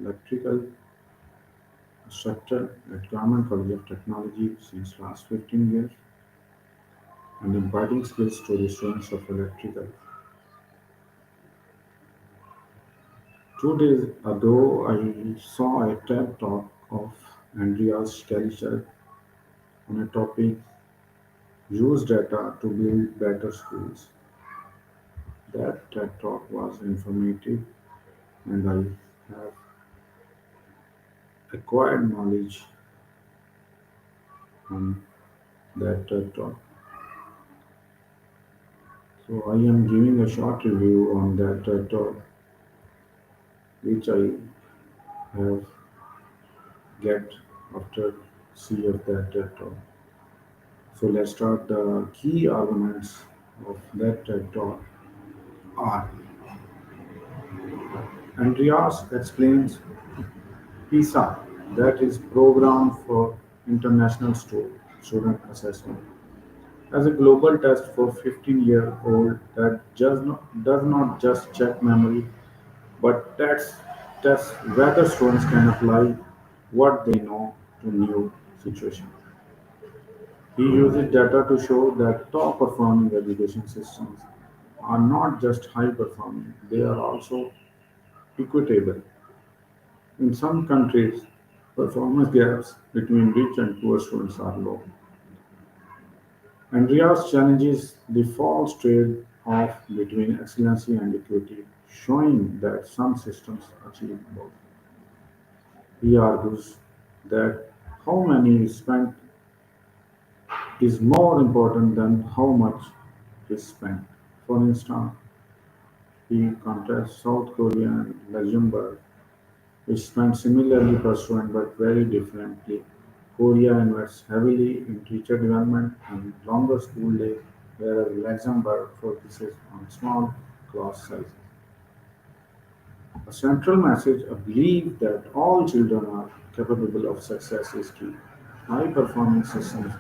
electrical instructor at Government College of Technology since last 15 years and imparting skills to the students of electrical. 2 days ago, I saw a TED talk of Andreas Schleicher on a topic use data to build better schools. That TED talk was informative and I have acquired knowledge on that TED talk. So I am giving a short review on that TED talk which I have get after see of that TED talk. So let's start the key arguments of that TED talk are Andreas explains PISA, that is Program for International Student Assessment, as a global test for 15-year-old that does not just check memory but tests whether students can apply what they know to new situations. He uses data to show that top performing education systems are not just high performing, they are also equitable. In some countries, performance gaps between rich and poor students are low. Andreas challenges the false trade-off between excellency and equity, showing that some systems achieve both. He argues that how many is spent is more important than how much is spent. For instance, he contrasts South Korea and Luxembourg, which spend similarly per student but very differently. Korea invests heavily in teacher development and longer school days, whereas Luxembourg focuses on small class sizes. A central message, a belief that all children are capable of success is key. High-performing systems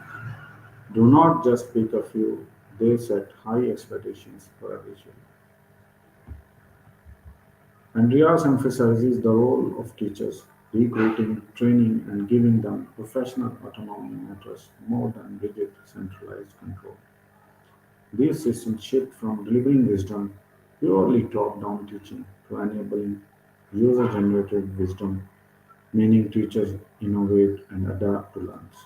do not just pick a few, they set high expectations for every child. Andreas emphasizes the role of teachers, recruiting, training, and giving them professional autonomy matters more than rigid centralized control. These systems shift from delivering wisdom, purely top-down teaching, to enabling user-generated wisdom, meaning teachers innovate and adapt to learns.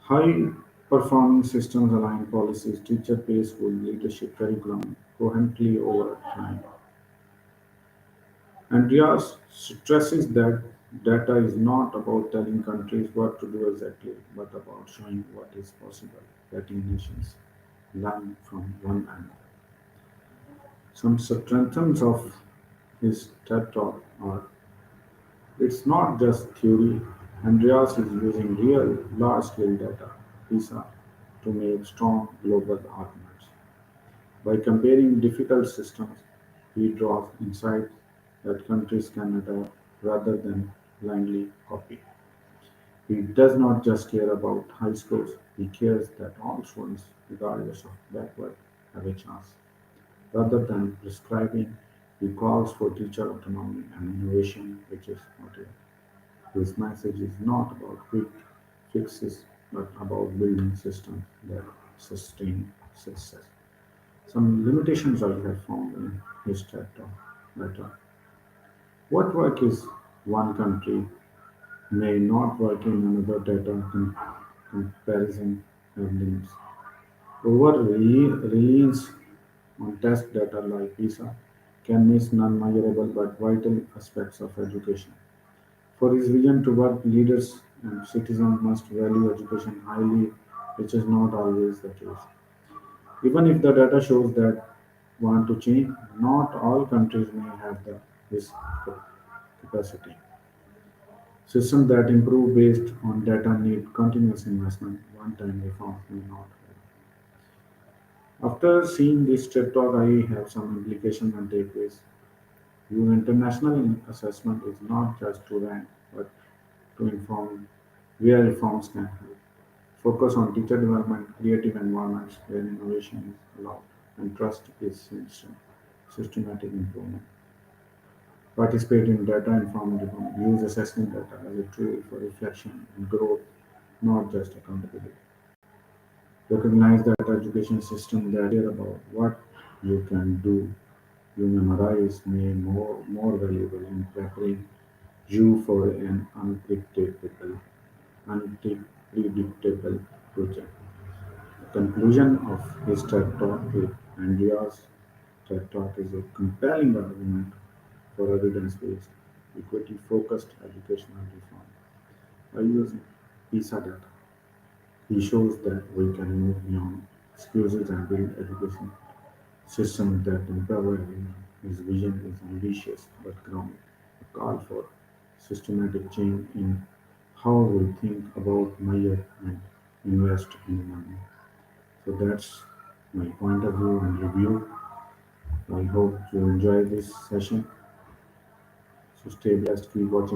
High-performing systems align policies, teacher pays school leadership curriculum coherently over time. Andreas stresses that data is not about telling countries what to do exactly, but about showing what is possible, letting nations learn from one another. Some strengths of his TED talk are it's not just theory. Andreas is using real large-scale data, PISA, to make strong global arguments. By comparing difficult systems, he draws insights that countries can adapt rather than blindly copy. He does not just care about high scores, he cares that all students, regardless of backward, have a chance. Rather than prescribing, he calls for teacher autonomy and innovation, which is motivating. His message is not about quick fixes, but about building systems that sustain success. Some limitations I have found in his TED talk that are what work is one country may not work in another data comparison limits. Over-reliance on test data like PISA can miss non-measurable but vital aspects of education. For his vision to work, leaders and citizens must value education highly, which is not always the case. Even if the data shows that want to change, not all countries may have this capacity. Systems that improve based on data need continuous investment. One-time reforms may not help. After seeing this TED talk, I have some implications and takeaways. Your international assessment is not just to rank, but to inform where reforms can help. Focus on teacher development, creative environments where innovation is allowed, and trust is systematic improvement. Participate in data-informed reform. Use assessment data as a tool for reflection and growth, not just accountability. Recognize that education system that care about what you can do, you memorize may more valuable in preparing you for an unpredictable project. The conclusion of his TED Talk with Andreas TED Talk is a compelling argument for evidence-based, equity-focused educational reform. By using PISA data, he shows that we can move beyond excuses and build education systems that empower everyone. His vision is ambitious but grounded, a call for systematic change in how we think about, measure, and invest in money. So that's my point of view and review. I hope you enjoy this session. So stay blessed, keep watching.